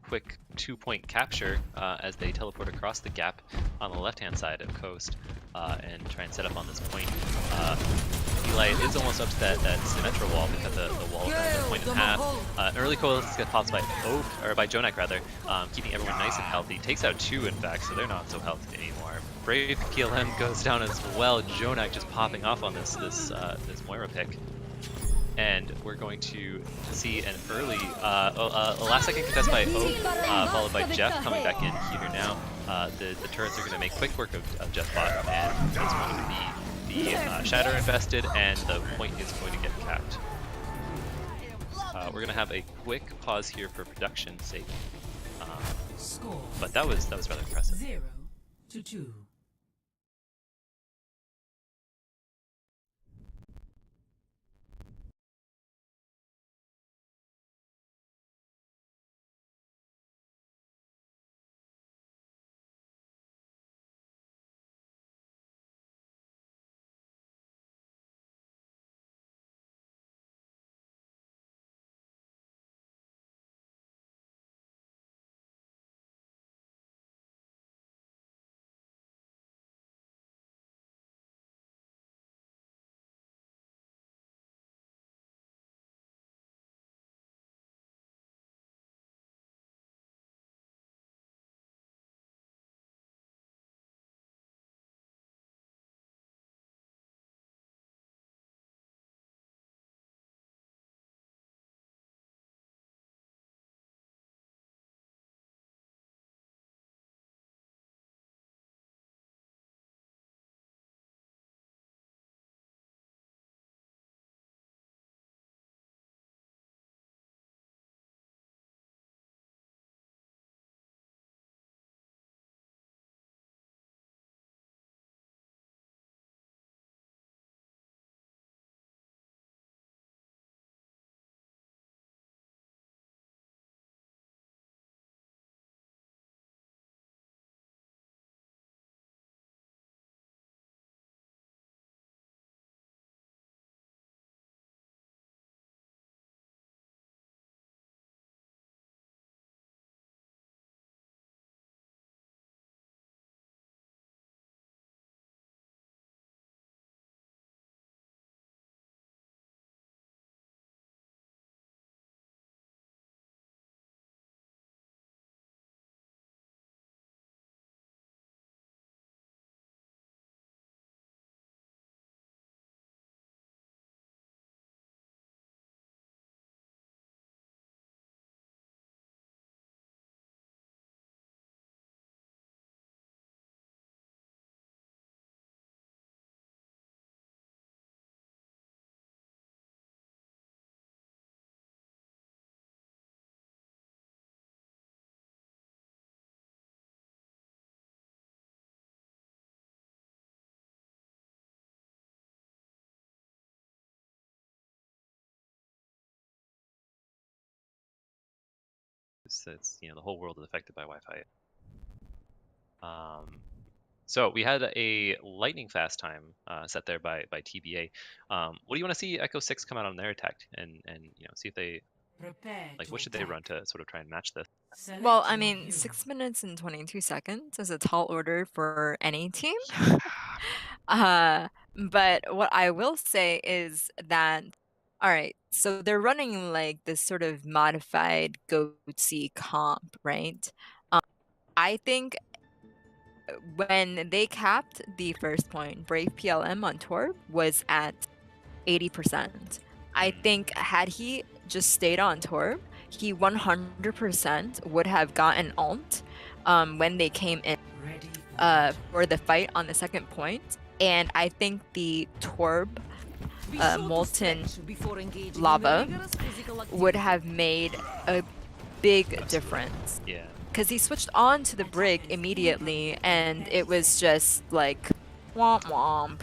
quick 2-point capture as they teleport across the gap on the left-hand side of Coast and try and set up on this point. Eli is almost up to that Symmetra wall because the wall of the point in half. An early coalescence gets popped by by Jonak rather, keeping everyone nice and healthy. Takes out 2 in fact, so they're not so healthy anymore. Brave PLM goes down as well. Jonak just popping off on this Moira pick. And we're going to see an early, a last-second contest by Oak, followed by Jeff coming back in here now. The turrets are going to make quick work of Jeff bot, and it's going to be the Shatter invested, and the point is going to get capped. We're going to have a quick pause here for production's sake, but that was rather impressive. 0-2. It's the whole world is affected by Wi-Fi. So we had a lightning fast time set there by TBA. What do you want to see Echo 6 come out on their attack and see if they what should they run to sort of try and match this? Well, I mean, 6 minutes and 22 seconds is a tall order for any team. But what I will say is that, all right, so they're running like this sort of modified Goatsy comp, right? I think when they capped the first point, Brave PLM on Torb was at 80%. I think had he just stayed on Torb, he 100% would have gotten ult when they came in for the fight on the second point. And I think the Torb molten lava would have made a big difference. Yeah. Because he switched on to the brig immediately, and it was just like womp womp,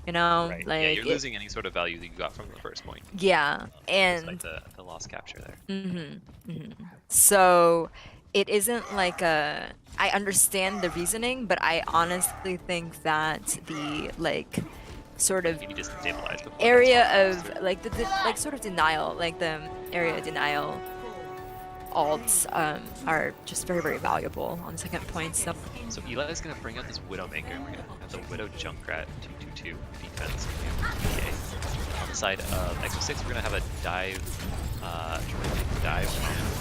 Right. like yeah, you're losing any sort of value that you got from the first point. Yeah, and like the lost capture there. So it isn't like a. I understand the reasoning, but I honestly think that the sort of You just stabilize the area of like the sort of denial, like the area denial alts are just very, very valuable on the second point. So Eli is going to bring out this Widowmaker, and we're going to have the Widow Junkrat 2/2/2 defense TBA. On the side of Exo 6, we're going to have a dive,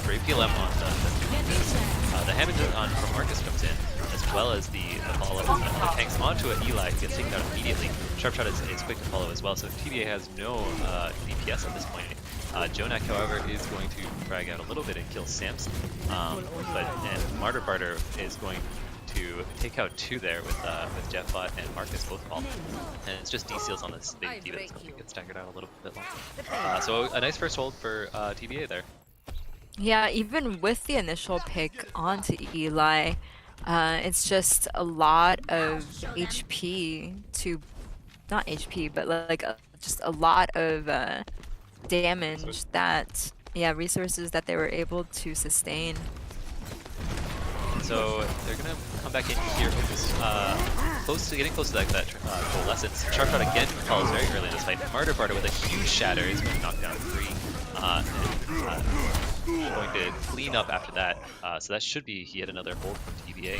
Brave PLM on the Hammond on from Marcus comes in, as well as the follow-up of the tanks onto an Eli, who gets taken out immediately. Sharpshot is quick to follow as well, so TBA has no DPS at this point. Jonak, however, is going to frag out a little bit and kill Samson, and Martyr Barter is going to take out 2 there with Jeffbot and Marcus both fall. And it's just D-Seals on this big D that's going to get staggered out a little bit longer. So a nice first hold for TBA there. yeah, even with the initial pick onto Eli, it's just a lot of HP to, not HP, but like just a lot of damage that, yeah, resources that they were able to sustain. So they're gonna come back in here, getting close to that coalescence. Sharpshot again follows very early in this fight. Martyr Barter with a huge shatter is going to knock down 3. Going to clean up after that. So that should be yet another hold from TBA.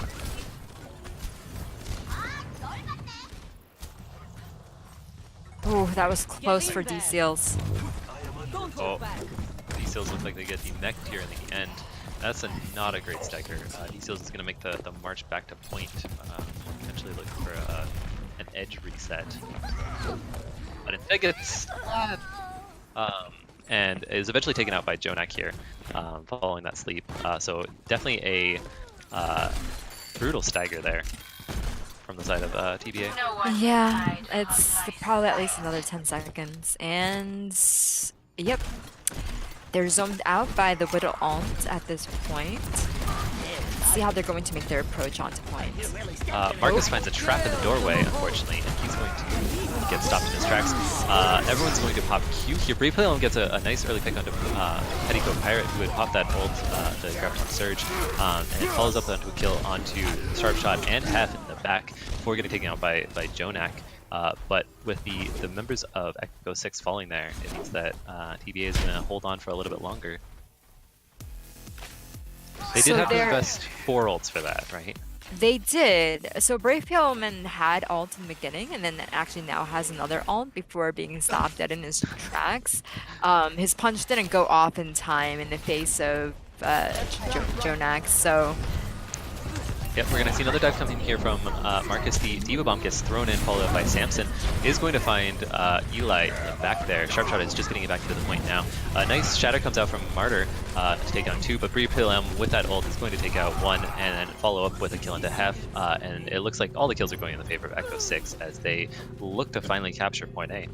Oh, that was close for D-Seals. Oh, D-Seals look like they get denecked here in the end. That's not a great stagger. D-Seals is going to make the march back to point, potentially looking for an edge reset. But instead gets and is eventually taken out by Jonak here, following that sleep. So definitely a brutal stagger there from the side of TBA. Yeah, it's probably at least another 10 seconds. And yep, they're zoned out by the Widow Alt at this point. See how they're going to make their approach onto point. Marcus finds a trap in the doorway, unfortunately, and he's going to get stopped in his tracks. Everyone's going to pop Q here. Brave Playland gets a nice early pick onto Petticoat Pirate, who would pop that ult, the Graviton Surge, and it follows up onto a kill onto Sharpshot and Hef in the back before getting taken out by Jonak. But with the members of Echo 6 falling there, it means that TBA is going to hold on for a little bit longer. They did have to invest 4 ults for that, right? They did. So Brave Paleman had ult in the beginning, and then actually now has another ult before being stopped dead in his tracks. His punch didn't go off in time in the face of Jonak, so... Yep, we're going to see another dive coming here from Marcus. The Diva Bomb gets thrown in, followed up by Samson. Is going to find Eli back there. Sharpshot is just getting it back to the point now. A nice shatter comes out from Martyr to take down 2, but Bree Pilem with that ult is going to take out 1 and then follow up with a kill into Hef. And it looks like all the kills are going in the favor of Echo 6 as they look to finally capture point A.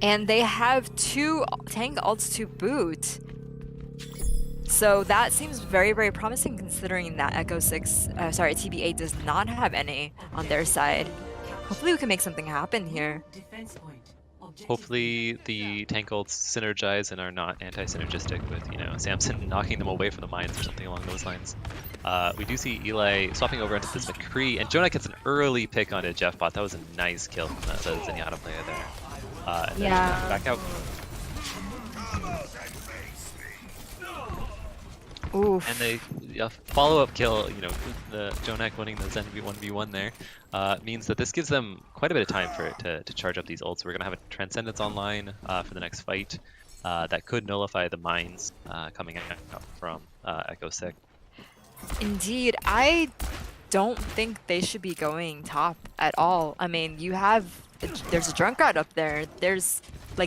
And they have 2 tank ults to boot. So that seems very, very promising considering that TBA does not have any on their side. Hopefully we can make something happen here. Hopefully the tank ults synergize and are not anti-synergistic with, Samson knocking them away from the mines or something along those lines. We do see Eli swapping over into this McCree, and Jonak gets an early pick onto Jeffbot. That was a nice kill from the Zenyatta player there. And then back out. Oof. And the follow-up kill, the Jonak winning the Zen 1v1 there, means that this gives them quite a bit of time for it to charge up these ults. We're going to have a Transcendence online for the next fight that could nullify the mines coming out from Echo 6. Indeed, I don't think they should be going top at all. I mean, there's a Drunkard up there.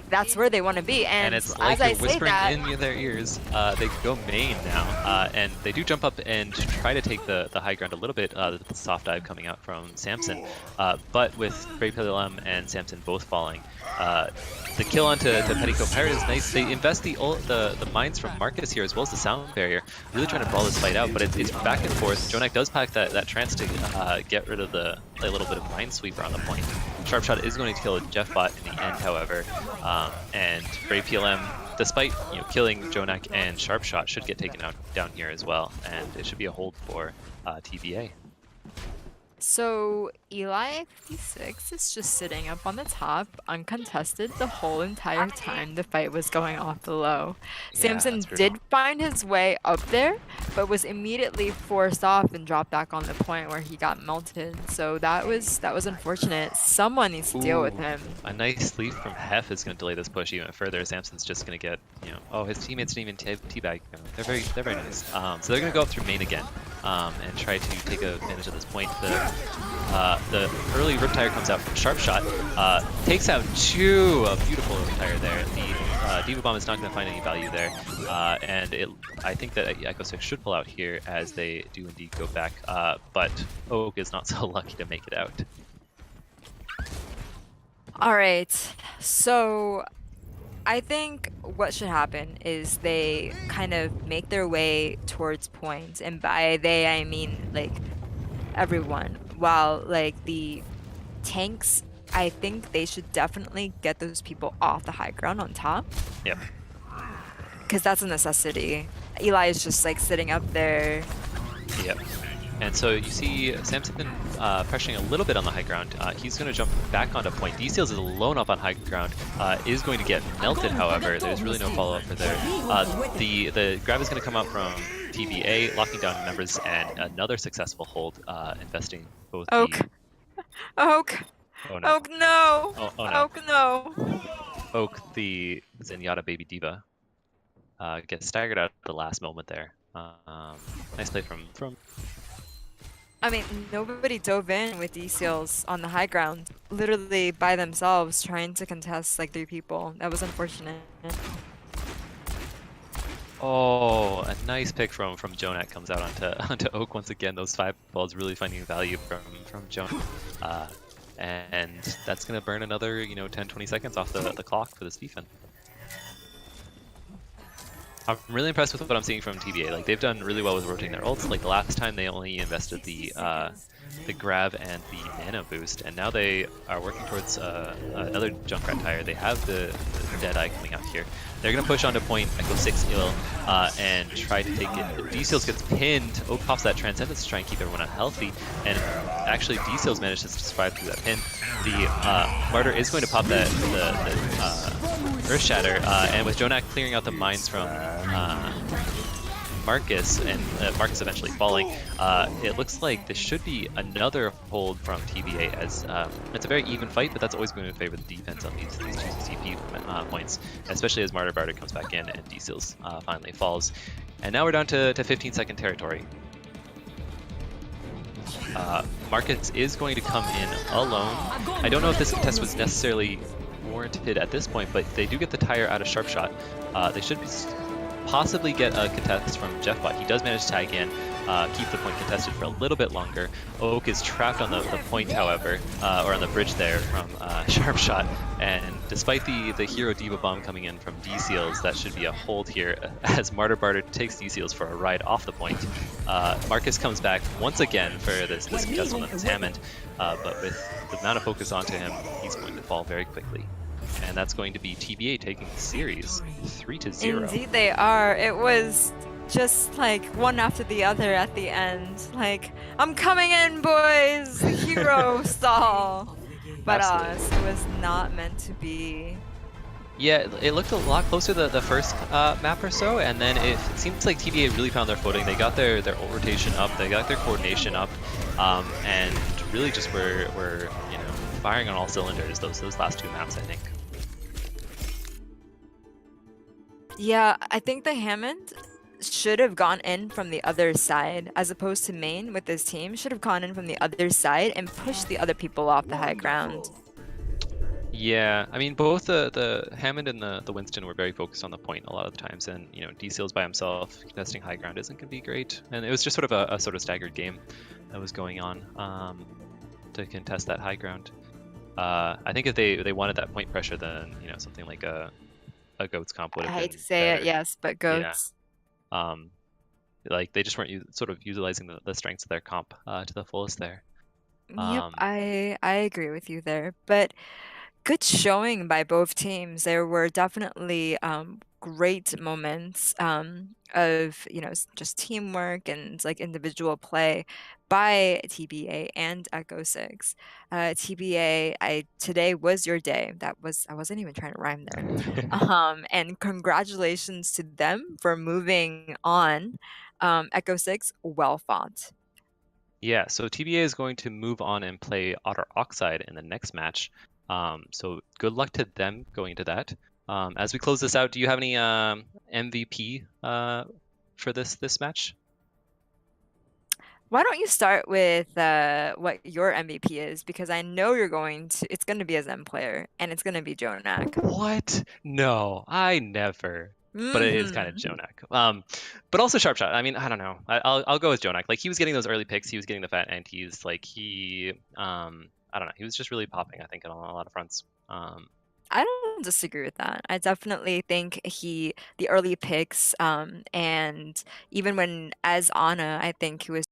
That's where they want to be, and it's like as I you're whispering say that, in their ears. They go main now, and they do jump up and try to take the high ground a little bit. The soft dive coming out from Samson, but with Brave Pilem and Samson both falling, the kill onto Petticoat Pirate is nice. They invest the mines from Marcus here as well as the sound barrier, really trying to brawl this fight out. But it's back and forth. Jonak does pack that trance to get rid of a little bit of Minesweeper on the point. Sharpshot is going to kill Jeffbot in the end, however, and Brave PLM, despite killing Jonak and Sharpshot, should get taken down here as well, and it should be a hold for TBA. So Eli 56 is just sitting up on the top, uncontested the whole entire time the fight was going off below. Yeah, that's Samson brutal. did find his way up there, but was immediately forced off and dropped back on the point where he got melted. So that was unfortunate. Someone needs to deal with Ooh, him. a nice leap from Hef is going to delay this push even further. Samson's just going to get, oh, his teammates didn't even teabag. They're very nice. So they're going to go up through main again and try to take advantage of this point. The early Riptire comes out from Sharp Shot, takes out two, a beautiful Riptire there. The Diva Bomb is not going to find any value there, and I think that Echo 6 should pull out here as they do indeed go back, but Oak is not so lucky to make it out. All right. So I think what should happen is they kind of make their way towards point, and by they I mean like everyone. While like the tanks, I think they should definitely get those people off the high ground on top, Yep. because that's a necessity. Eli is just like sitting up there. Yep. And so you see Samson pressuring a little bit on the high ground. He's going to jump back onto point. D-Seals is alone up on high ground. Is going to get melted, however. There's really no follow-up for there. The grab is going to come out from TBA, locking down members, and another successful hold, investing both Oak. Oak. Oh no. Oak, no. Oh no. Oak, no. Oak, the Zenyatta baby diva, gets staggered out at the last moment there. Nice play from I mean, nobody dove in with D-Seals on the high ground, literally by themselves, trying to contest like 3 people. That was unfortunate. Oh, a nice pick from Jonak comes out onto Oak once again. Those 5 balls really finding value from Jonak. And that's going to burn another, 10-20 seconds off the clock for this defense. I'm really impressed with what I'm seeing from TBA. Like, they've done really well with rotating their ults. Like, the last time they only invested the grab and the mana boost, and now they are working towards another Junkrat tire. They have the Deadeye coming out here. They're going to push onto point, Echo 6 ill, and try to take it. D-Seals gets pinned. Oak pops that Transcendence to try and keep everyone healthy, and actually D-Seals manages to survive through that pin. The Martyr is going to pop the Earth Shatter, and with Jonak clearing out the mines from Marcus, and Marcus eventually falling, it looks like this should be another hold from TBA, as it's a very even fight, but that's always going to favor the defense on these 2 CP points, especially as Martyr Barter comes back in and D-Seals finally falls. And now we're down to 15-second territory. Marcus is going to come in alone. I don't know if this contest was necessarily warranted at this point, but they do get the tire out of Sharp Shot. They should possibly get a contest from Jeffbot. He does manage to tag in, keep the point contested for a little bit longer. Oak is trapped on the point, however, or on the bridge there from Sharp Shot, and despite the hero Diva Bomb coming in from D-Seals, that should be a hold here as Martyr Barter takes D-Seals for a ride off the point. Marcus comes back once again for this contest on Hammond, but with the amount of focus onto him, he's going to fall very quickly. And that's going to be TBA taking the series 3-0. Indeed they are. It was just like one after the other at the end. Like, I'm coming in, boys! Hero stall! But it was not meant to be. Yeah, it looked a lot closer the first map or so, and then it seems like TBA really found their footing. They got their ult rotation up, they got their coordination up, and really just were firing on all cylinders those last 2 maps, I think. Yeah, I think the Hammond should have gone in from the other side, as opposed to main with this team. Should have gone in from the other side and pushed the other people off the high ground. Yeah, I mean, both the Hammond and the Winston were very focused on the point a lot of the times, and D-Seals by himself contesting high ground isn't going to be great. And it was just sort of a sort of staggered game that was going on to contest that high ground. I think if they wanted that point pressure, then something like a Goats comp would have been I hate to say better. it, yes, but Goats. Yeah. Like they just weren't sort of utilizing the strengths of their comp to the fullest there. Yep, I agree with you there. But good showing by both teams. There were definitely great moments of, you know, just teamwork and like individual play by TBA and Echo 6. TBA, today was your day. I wasn't even trying to rhyme there. And congratulations to them for moving on. Echo 6, well fought. Yeah, so TBA is going to move on and play Otter Oxide in the next match. So good luck to them going into that. As we close this out, do you have any MVP for this match? Why don't you start with what your MVP is? Because I know it's going to be a Zen player, and it's going to be Jonak. What? No, I never. But it is kind of Hmm. Jonak. But also Sharp Shot. I mean, I don't know. I'll go with Jonak. Like he was getting those early picks. He was getting the fat antes. Like I don't know. He was just really popping. I think on a lot of fronts. I don't disagree with that. I definitely think the early picks, and even when as Anna, I think he was